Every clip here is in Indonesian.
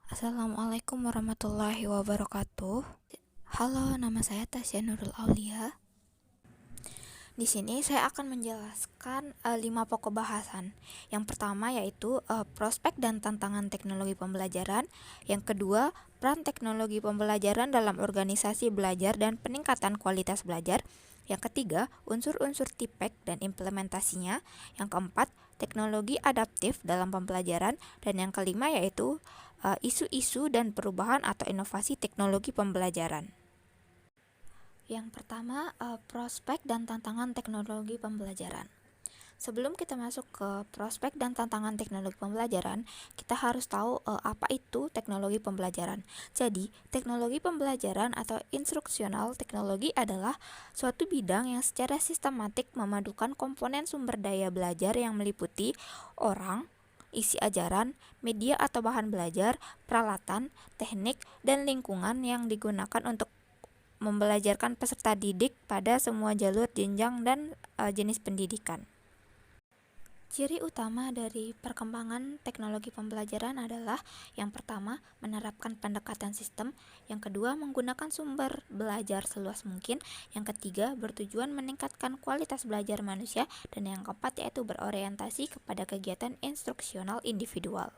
Assalamualaikum warahmatullahi wabarakatuh. Halo, nama saya Tasya Nurul Aulia. Di sini saya akan menjelaskan 5 pokok bahasan. Yang pertama yaitu prospek dan tantangan teknologi pembelajaran. Yang kedua, peran teknologi pembelajaran dalam organisasi belajar dan peningkatan kualitas belajar. Yang ketiga, unsur-unsur TIPEK dan implementasinya. Yang keempat, teknologi adaptif dalam pembelajaran. Dan yang kelima yaitu isu-isu dan perubahan atau inovasi teknologi pembelajaran. Yang pertama, prospek dan tantangan teknologi pembelajaran. Sebelum kita masuk ke prospek dan tantangan teknologi pembelajaran, kita harus tahu apa itu teknologi pembelajaran. Jadi, teknologi pembelajaran atau instruksional teknologi adalah suatu bidang yang secara sistematik memadukan komponen sumber daya belajar yang meliputi orang, isi ajaran, media atau bahan belajar, peralatan, teknik, dan lingkungan yang digunakan untuk membelajarkan peserta didik pada semua jalur jenjang dan jenis pendidikan. Ciri utama dari perkembangan teknologi pembelajaran adalah yang pertama, menerapkan pendekatan sistem, yang kedua, menggunakan sumber belajar seluas mungkin, yang ketiga, bertujuan meningkatkan kualitas belajar manusia, dan yang keempat yaitu berorientasi kepada kegiatan instruksional individual.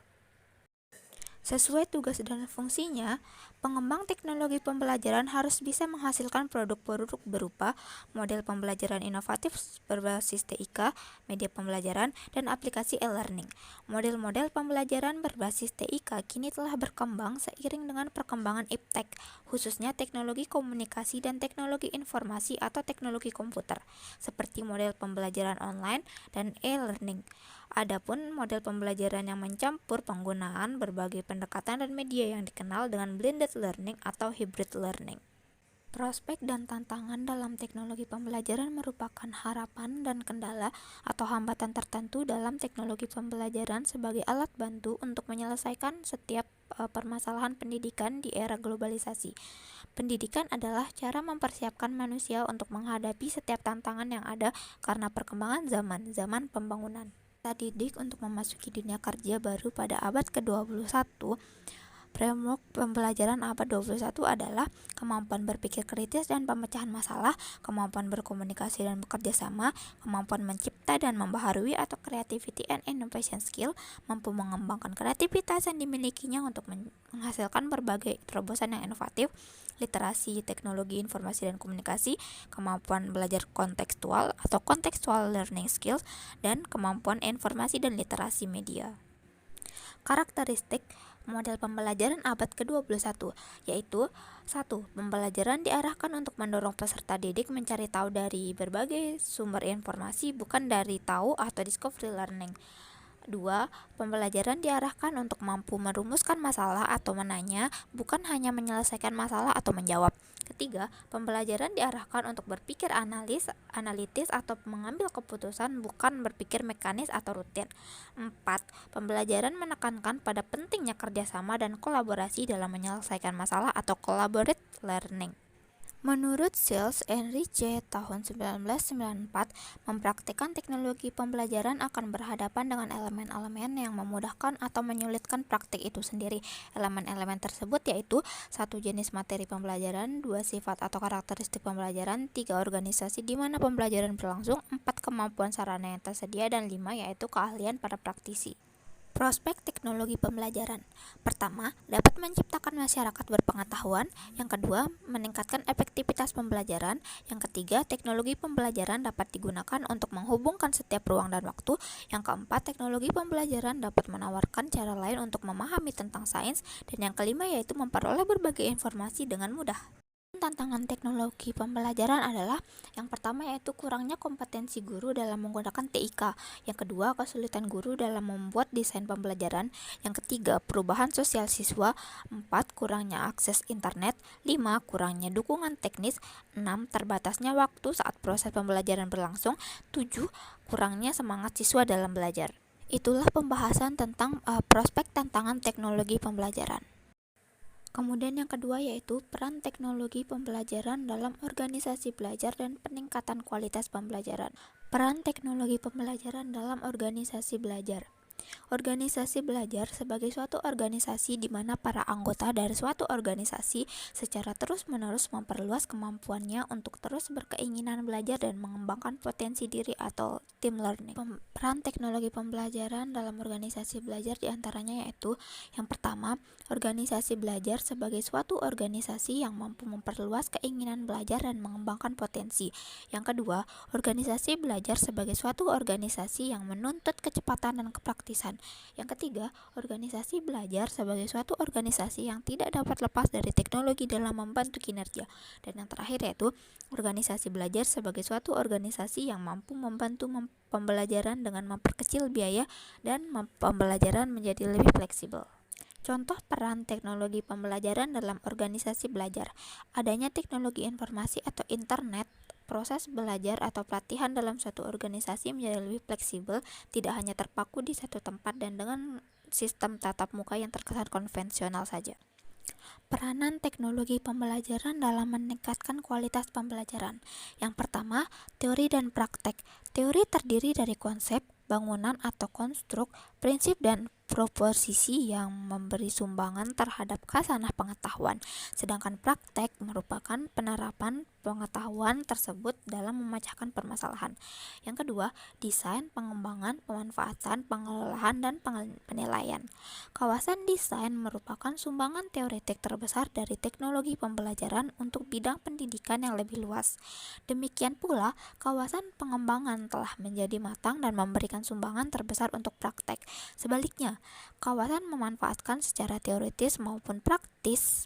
Sesuai tugas dan fungsinya, pengembang teknologi pembelajaran harus bisa menghasilkan produk-produk berupa model pembelajaran inovatif berbasis TIK, media pembelajaran, dan aplikasi e-learning. Model-model pembelajaran berbasis TIK kini telah berkembang seiring dengan perkembangan iptek, khususnya teknologi komunikasi dan teknologi informasi atau teknologi komputer, seperti model pembelajaran online dan e-learning. Adapun model pembelajaran yang mencampur penggunaan berbagai pendekatan dan media yang dikenal dengan blended learning atau hybrid learning. Prospek dan tantangan dalam teknologi pembelajaran merupakan harapan dan kendala atau hambatan tertentu dalam teknologi pembelajaran sebagai alat bantu untuk menyelesaikan setiap permasalahan pendidikan di era globalisasi. Pendidikan adalah cara mempersiapkan manusia untuk menghadapi setiap tantangan yang ada karena perkembangan zaman pembangunan. Kita didik untuk memasuki dunia kerja baru pada abad ke-21. Framework pembelajaran abad 21 adalah kemampuan berpikir kritis dan pemecahan masalah, kemampuan berkomunikasi dan bekerja sama, kemampuan mencipta dan membaharui atau creativity and innovation skill, mampu mengembangkan kreativitas yang dimilikinya untuk menghasilkan berbagai terobosan yang inovatif, literasi teknologi informasi dan komunikasi, kemampuan belajar kontekstual atau contextual learning skills, dan kemampuan informasi dan literasi media. Karakteristik model pembelajaran abad ke-21 yaitu 1. Pembelajaran diarahkan untuk mendorong peserta didik mencari tahu dari berbagai sumber informasi, bukan dari tahu atau discovery learning. 2. Pembelajaran diarahkan untuk mampu merumuskan masalah atau menanya, bukan hanya menyelesaikan masalah atau menjawab. Ketiga, pembelajaran diarahkan untuk berpikir analitis atau mengambil keputusan, bukan berpikir mekanis atau rutin. 4. Pembelajaran menekankan pada pentingnya kerjasama dan kolaborasi dalam menyelesaikan masalah atau collaborate learning. Menurut Searle and Ritchie tahun 1994, mempraktikkan teknologi pembelajaran akan berhadapan dengan elemen-elemen yang memudahkan atau menyulitkan praktik itu sendiri. Elemen-elemen tersebut yaitu 1. Jenis materi pembelajaran, 2. Sifat atau karakteristik pembelajaran, 3. Organisasi di mana pembelajaran berlangsung, 4. Kemampuan sarana yang tersedia, dan 5. Yaitu keahlian para praktisi. Prospek teknologi pembelajaran. Pertama, dapat menciptakan masyarakat berpengetahuan. Yang kedua, meningkatkan efektivitas pembelajaran. Yang ketiga, teknologi pembelajaran dapat digunakan untuk menghubungkan setiap ruang dan waktu. Yang keempat, teknologi pembelajaran dapat menawarkan cara lain untuk memahami tentang sains. Dan yang kelima yaitu memperoleh berbagai informasi dengan mudah. Tantangan teknologi pembelajaran adalah yang pertama yaitu kurangnya kompetensi guru dalam menggunakan TIK, yang kedua kesulitan guru dalam membuat desain pembelajaran, yang ketiga perubahan sosial siswa, 4. Kurangnya akses internet, 5. Kurangnya dukungan teknis, 6. Terbatasnya waktu saat proses pembelajaran berlangsung, 7. Kurangnya semangat siswa dalam belajar. Itulah pembahasan tentang prospek tantangan teknologi pembelajaran. Kemudian yang kedua yaitu peran teknologi pembelajaran dalam organisasi belajar dan peningkatan kualitas pembelajaran. Peran teknologi pembelajaran dalam organisasi belajar. Organisasi belajar sebagai suatu organisasi di mana para anggota dari suatu organisasi secara terus-menerus memperluas kemampuannya untuk terus berkeinginan belajar dan mengembangkan potensi diri atau team learning. Peran teknologi pembelajaran dalam organisasi belajar diantaranya yaitu yang pertama, organisasi belajar sebagai suatu organisasi yang mampu memperluas keinginan belajar dan mengembangkan potensi. Yang kedua, organisasi belajar sebagai suatu organisasi yang menuntut kecepatan dan kepraktisan. Yang ketiga, organisasi belajar sebagai suatu organisasi yang tidak dapat lepas dari teknologi dalam membantu kinerja. Dan yang terakhir yaitu organisasi belajar sebagai suatu organisasi yang mampu membantu pembelajaran dengan memperkecil biaya dan pembelajaran menjadi lebih fleksibel. Contoh peran teknologi pembelajaran dalam organisasi belajar: adanya teknologi informasi atau internet, proses belajar atau pelatihan dalam suatu organisasi menjadi lebih fleksibel, tidak hanya terpaku di satu tempat dan dengan sistem tatap muka yang terkesan konvensional saja. Peranan teknologi pembelajaran dalam meningkatkan kualitas pembelajaran. Yang pertama, teori dan praktek. Teori terdiri dari konsep, bangunan atau konstruk, prinsip dan proposisi yang memberi sumbangan terhadap khasanah pengetahuan, sedangkan praktek merupakan penerapan pengetahuan tersebut dalam memecahkan permasalahan. Yang kedua, desain, pengembangan, pemanfaatan, pengelolaan, dan penilaian. Kawasan desain merupakan sumbangan teoretik terbesar dari teknologi pembelajaran untuk bidang pendidikan yang lebih luas. Demikian pula, kawasan pengembangan telah menjadi matang dan memberikan sumbangan terbesar untuk praktek. Sebaliknya, kawasan memanfaatkan secara teoritis maupun praktis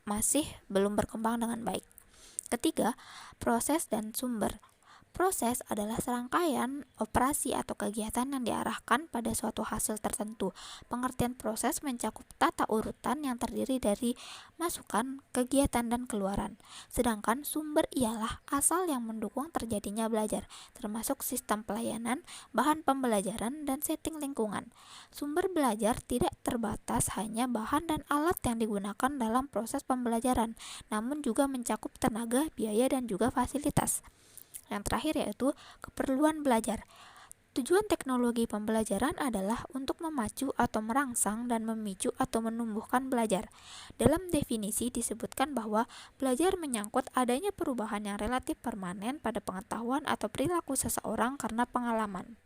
masih belum berkembang dengan baik. Ketiga, proses dan sumber. Proses adalah serangkaian operasi atau kegiatan yang diarahkan pada suatu hasil tertentu. Pengertian proses mencakup tata urutan yang terdiri dari masukan, kegiatan, dan keluaran. Sedangkan sumber ialah asal yang mendukung terjadinya belajar, termasuk sistem pelayanan, bahan pembelajaran, dan setting lingkungan. Sumber belajar tidak terbatas hanya bahan dan alat yang digunakan dalam proses pembelajaran, namun juga mencakup tenaga, biaya, dan juga fasilitas. Yang terakhir yaitu keperluan belajar. Tujuan teknologi pembelajaran adalah untuk memacu atau merangsang dan memicu atau menumbuhkan belajar. Dalam definisi disebutkan bahwa belajar menyangkut adanya perubahan yang relatif permanen pada pengetahuan atau perilaku seseorang karena pengalaman.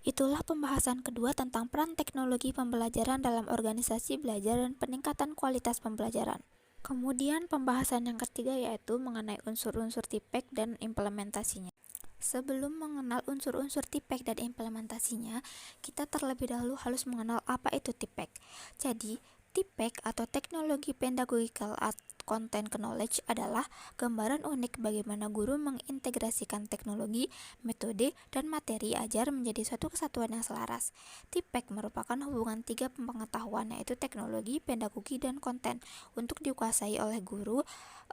Itulah pembahasan kedua tentang peran teknologi pembelajaran dalam organisasi belajar dan peningkatan kualitas pembelajaran. Kemudian pembahasan yang ketiga yaitu mengenai unsur-unsur TIPEK dan implementasinya. Sebelum mengenal unsur-unsur TIPEK dan implementasinya, kita terlebih dahulu harus mengenal apa itu TIPEK. Jadi, TIPEK atau Technology Pedagogical Content Knowledge adalah gambaran unik bagaimana guru mengintegrasikan teknologi, metode, dan materi ajar menjadi suatu kesatuan yang selaras. TIPEK merupakan hubungan tiga pengetahuan yaitu teknologi, pedagogi, dan konten untuk dikuasai oleh guru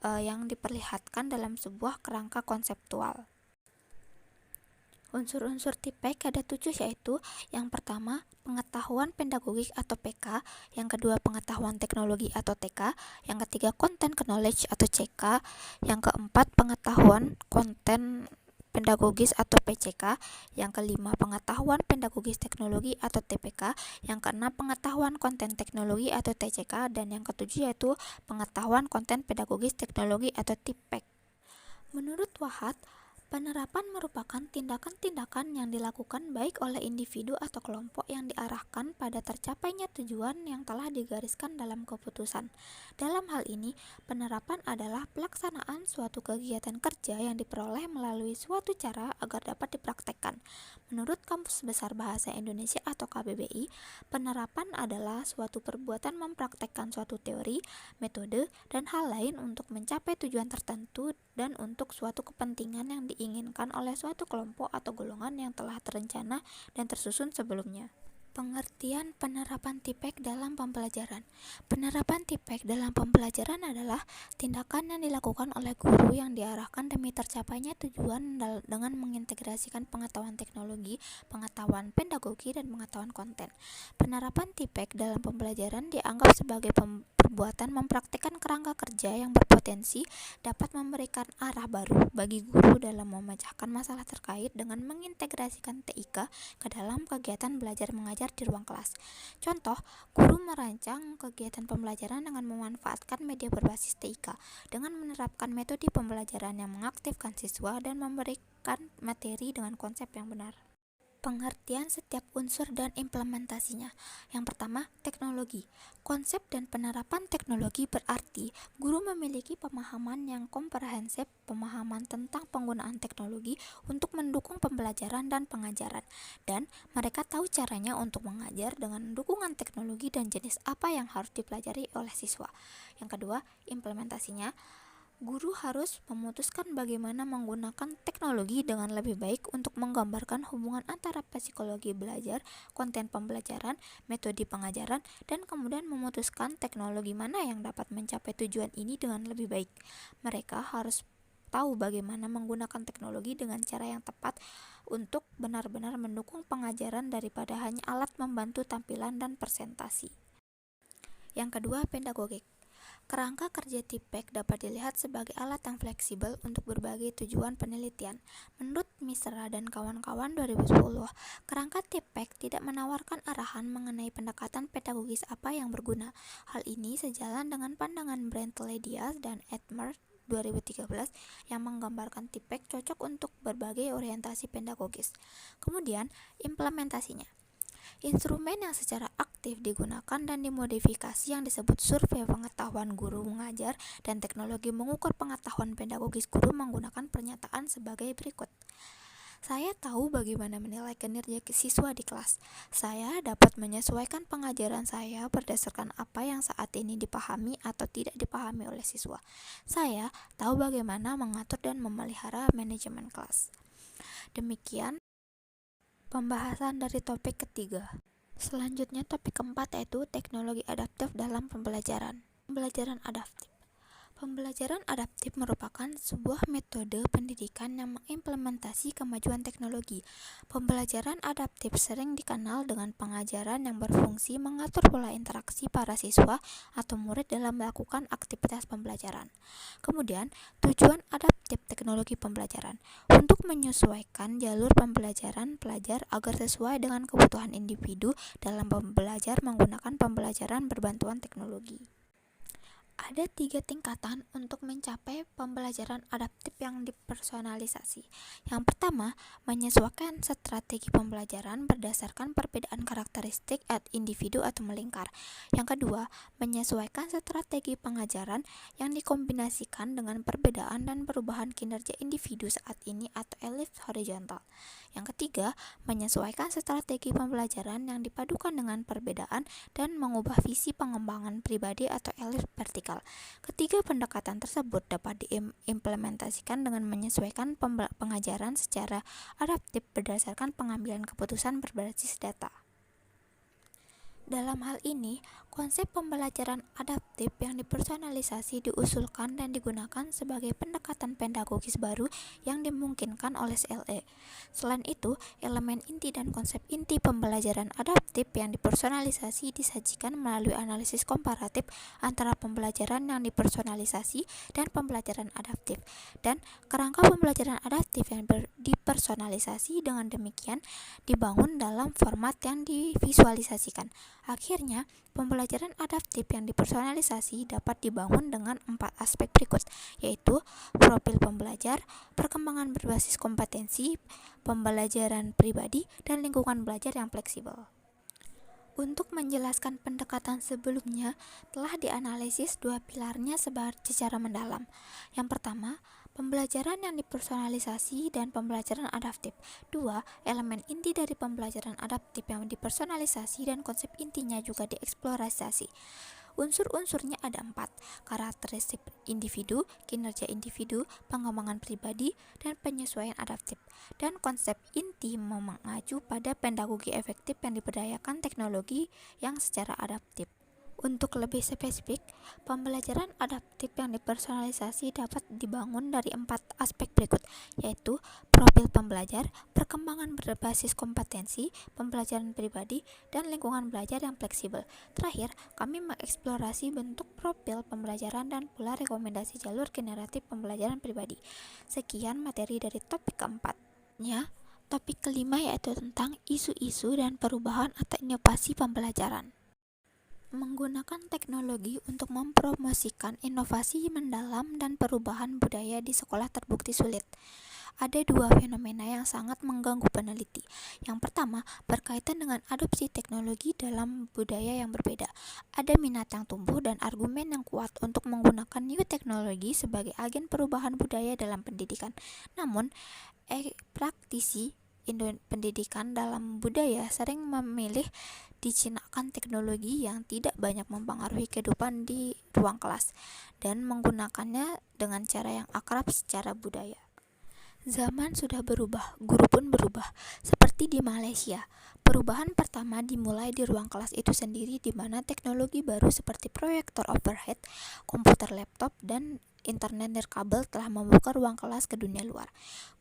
yang diperlihatkan dalam sebuah kerangka konseptual. Unsur-unsur TIPEK ada 7 yaitu yang pertama pengetahuan pedagogik atau PK, yang kedua pengetahuan teknologi atau TK, yang ketiga content knowledge atau CK, yang keempat pengetahuan konten pedagogis atau PCK, yang kelima pengetahuan pedagogis teknologi atau TPK, yang keenam pengetahuan konten teknologi atau TCK, dan yang ketujuh yaitu pengetahuan konten pedagogis teknologi atau TIPEK. Menurut Wahat, penerapan merupakan tindakan-tindakan yang dilakukan baik oleh individu atau kelompok yang diarahkan pada tercapainya tujuan yang telah digariskan dalam keputusan. Dalam hal ini, penerapan adalah pelaksanaan suatu kegiatan kerja yang diperoleh melalui suatu cara agar dapat dipraktekkan. Menurut Kamus Besar Bahasa Indonesia atau KBBI, penerapan adalah suatu perbuatan mempraktekkan suatu teori, metode, dan hal lain untuk mencapai tujuan tertentu dan untuk suatu kepentingan yang diinginkan oleh suatu kelompok atau golongan yang telah terencana dan tersusun sebelumnya. Pengertian penerapan TIPEK dalam pembelajaran. Penerapan TIPEK dalam pembelajaran adalah tindakan yang dilakukan oleh guru yang diarahkan demi tercapainya tujuan dengan mengintegrasikan pengetahuan teknologi, pengetahuan pedagogi, dan pengetahuan konten. Penerapan TIPEK dalam pembelajaran dianggap sebagai perbuatan mempraktikkan kerangka kerja yang berpotensi dapat memberikan arah baru bagi guru dalam memecahkan masalah terkait dengan mengintegrasikan TIK ke dalam kegiatan belajar mengajar di ruang kelas. Contoh, guru merancang kegiatan pembelajaran dengan memanfaatkan media berbasis TIK dengan menerapkan metode pembelajaran yang mengaktifkan siswa dan memberikan materi dengan konsep yang benar. Pengertian setiap unsur dan implementasinya. Yang pertama, teknologi. Konsep dan penerapan teknologi berarti guru memiliki pemahaman yang komprehensif, pemahaman tentang penggunaan teknologi untuk mendukung pembelajaran dan pengajaran, dan mereka tahu caranya untuk mengajar dengan dukungan teknologi dan jenis apa yang harus dipelajari oleh siswa. Yang kedua, implementasinya. Guru harus memutuskan bagaimana menggunakan teknologi dengan lebih baik untuk menggambarkan hubungan antara psikologi belajar, konten pembelajaran, metode pengajaran, dan kemudian memutuskan teknologi mana yang dapat mencapai tujuan ini dengan lebih baik. Mereka harus tahu bagaimana menggunakan teknologi dengan cara yang tepat untuk benar-benar mendukung pengajaran daripada hanya alat membantu tampilan dan presentasi. Yang kedua, pedagogik. Kerangka kerja TIPEK dapat dilihat sebagai alat yang fleksibel untuk berbagai tujuan penelitian. Menurut Misra dan kawan-kawan 2010, kerangka TIPEK tidak menawarkan arahan mengenai pendekatan pedagogis apa yang berguna. Hal ini sejalan dengan pandangan Brantley Dias dan Edmer 2013 yang menggambarkan TIPEK cocok untuk berbagai orientasi pedagogis. Kemudian, implementasinya. Instrumen yang secara aktif digunakan dan dimodifikasi yang disebut survei pengetahuan guru mengajar dan teknologi mengukur pengetahuan pedagogis guru menggunakan pernyataan sebagai berikut. Saya tahu bagaimana menilai kinerja siswa di kelas. Saya dapat menyesuaikan pengajaran saya berdasarkan apa yang saat ini dipahami atau tidak dipahami oleh siswa. Saya tahu bagaimana mengatur dan memelihara manajemen kelas. Demikian pembahasan dari topik ketiga. Selanjutnya topik keempat yaitu teknologi adaptif dalam pembelajaran. Pembelajaran adaptif. Pembelajaran adaptif merupakan sebuah metode pendidikan yang mengimplementasi kemajuan teknologi. Pembelajaran adaptif sering dikenal dengan pengajaran yang berfungsi mengatur pola interaksi para siswa atau murid dalam melakukan aktivitas pembelajaran. Kemudian, tujuan adaptif teknologi pembelajaran untuk menyesuaikan jalur pembelajaran pelajar agar sesuai dengan kebutuhan individu dalam belajar menggunakan pembelajaran berbantuan teknologi. Ada 3 tingkatan untuk mencapai pembelajaran adaptif yang dipersonalisasi. Yang pertama, menyesuaikan strategi pembelajaran berdasarkan perbedaan karakteristik individu atau melingkar. Yang kedua, menyesuaikan strategi pengajaran yang dikombinasikan dengan perbedaan dan perubahan kinerja individu saat ini atau ellipse horizontal. Yang ketiga, menyesuaikan strategi pembelajaran yang dipadukan dengan perbedaan dan mengubah visi pengembangan pribadi atau ellipse vertikal. Ketiga pendekatan tersebut dapat diimplementasikan dengan menyesuaikan pengajaran secara adaptif berdasarkan pengambilan keputusan berbasis data. Dalam hal ini, konsep pembelajaran adaptif yang dipersonalisasi diusulkan dan digunakan sebagai pendekatan pedagogis baru yang dimungkinkan oleh SLE. Selain itu, elemen inti dan konsep inti pembelajaran adaptif yang dipersonalisasi disajikan melalui analisis komparatif antara pembelajaran yang dipersonalisasi dan pembelajaran adaptif, dan kerangka pembelajaran adaptif yang dipersonalisasi dengan demikian dibangun dalam format yang divisualisasikan. Akhirnya, pembelajaran adaptif yang dipersonalisasi dapat dibangun dengan 4 aspek berikut, yaitu profil pembelajar, perkembangan berbasis kompetensi, pembelajaran pribadi, dan lingkungan belajar yang fleksibel. Untuk menjelaskan pendekatan sebelumnya, telah dianalisis 2 pilarnya secara mendalam. Yang pertama, pembelajaran yang dipersonalisasi dan pembelajaran adaptif. 2. Elemen inti dari pembelajaran adaptif yang dipersonalisasi dan konsep intinya juga dieksplorasi. Unsur-unsurnya ada 4, karakteristik individu, kinerja individu, pengembangan pribadi, dan penyesuaian adaptif. Dan konsep inti mengacu pada pedagogi efektif yang diberdayakan teknologi yang secara adaptif. Untuk lebih spesifik, pembelajaran adaptif yang dipersonalisasi dapat dibangun dari 4 aspek berikut, yaitu profil pembelajar, perkembangan berbasis kompetensi, pembelajaran pribadi, dan lingkungan belajar yang fleksibel. Terakhir, kami mengeksplorasi bentuk profil pembelajaran dan pula rekomendasi jalur generatif pembelajaran pribadi. Sekian materi dari topik keempatnya. Topik kelima yaitu tentang isu-isu dan perubahan atau inovasi pembelajaran. Menggunakan teknologi untuk mempromosikan inovasi mendalam dan perubahan budaya di sekolah terbukti sulit. Ada 2 fenomena yang sangat mengganggu peneliti. Yang pertama, berkaitan dengan adopsi teknologi dalam budaya yang berbeda. Ada minat yang tumbuh dan argumen yang kuat untuk menggunakan new teknologi sebagai agen perubahan budaya dalam pendidikan. Namun, praktisi pendidikan dalam budaya sering memilih dijinakkan teknologi yang tidak banyak mempengaruhi kehidupan di ruang kelas dan menggunakannya dengan cara yang akrab secara budaya. Zaman sudah berubah, guru pun berubah. Seperti di Malaysia, perubahan pertama dimulai di ruang kelas itu sendiri, di mana teknologi baru seperti proyektor overhead, komputer laptop, dan internet nirkabel telah membuka ruang kelas ke dunia luar.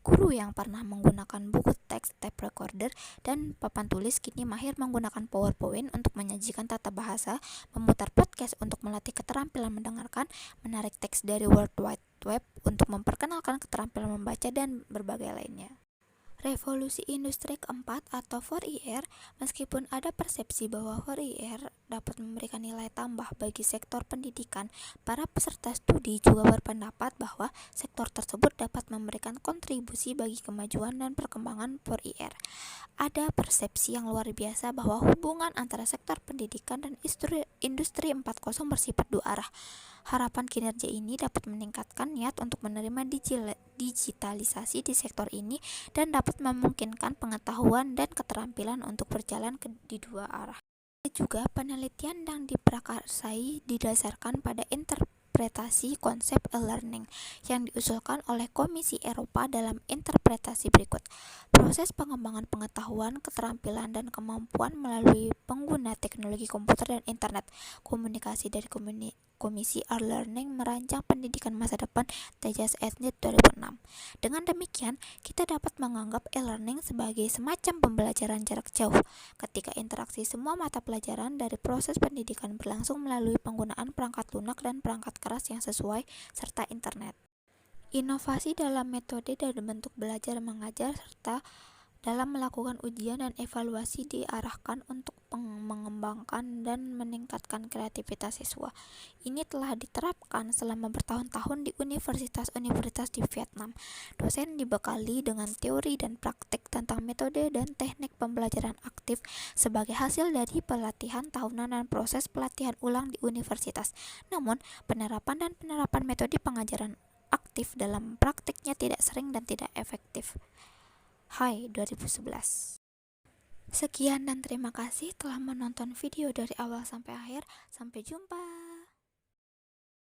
Guru yang pernah menggunakan buku teks, tape recorder, dan papan tulis kini mahir menggunakan PowerPoint untuk menyajikan tata bahasa, memutar podcast untuk melatih keterampilan mendengarkan, menarik teks dari World Wide Web untuk memperkenalkan keterampilan membaca, dan berbagai lainnya. Revolusi industri keempat atau 4IR, meskipun ada persepsi bahwa 4IR dapat memberikan nilai tambah bagi sektor pendidikan, para peserta studi juga berpendapat bahwa sektor tersebut dapat memberikan kontribusi bagi kemajuan dan perkembangan 4IR. Ada persepsi yang luar biasa bahwa hubungan antara sektor pendidikan dan industri 4.0 bersifat dua arah. Harapan kinerja ini dapat meningkatkan niat untuk menerima digitalisasi di sektor ini dan dapat memungkinkan pengetahuan dan keterampilan untuk berjalan di dua arah. Ada juga penelitian yang diprakarsai didasarkan pada interpretasi konsep e-learning yang diusulkan oleh Komisi Eropa dalam interpretasi berikut. Proses pengembangan pengetahuan, keterampilan, dan kemampuan melalui pengguna teknologi komputer dan internet. Komunikasi dari Komisi e-Learning merancang pendidikan masa depan Tejas Etnit 2006. Dengan demikian, kita dapat menganggap e-learning sebagai semacam pembelajaran jarak jauh, ketika interaksi semua mata pelajaran dari proses pendidikan berlangsung melalui penggunaan perangkat lunak dan perangkat keras yang sesuai, serta internet. Inovasi dalam metode dan bentuk belajar mengajar serta dalam melakukan ujian dan evaluasi diarahkan untuk mengembangkan dan meningkatkan kreativitas siswa. Ini telah diterapkan selama bertahun-tahun di universitas-universitas di Vietnam. Dosen dibekali dengan teori dan praktik tentang metode dan teknik pembelajaran aktif sebagai hasil dari pelatihan tahunan dan proses pelatihan ulang di universitas. Namun, penerapan metode pengajaran aktif dalam praktiknya tidak sering dan tidak efektif. Hai 2011. Sekian dan terima kasih telah menonton video dari awal sampai akhir. Sampai jumpa.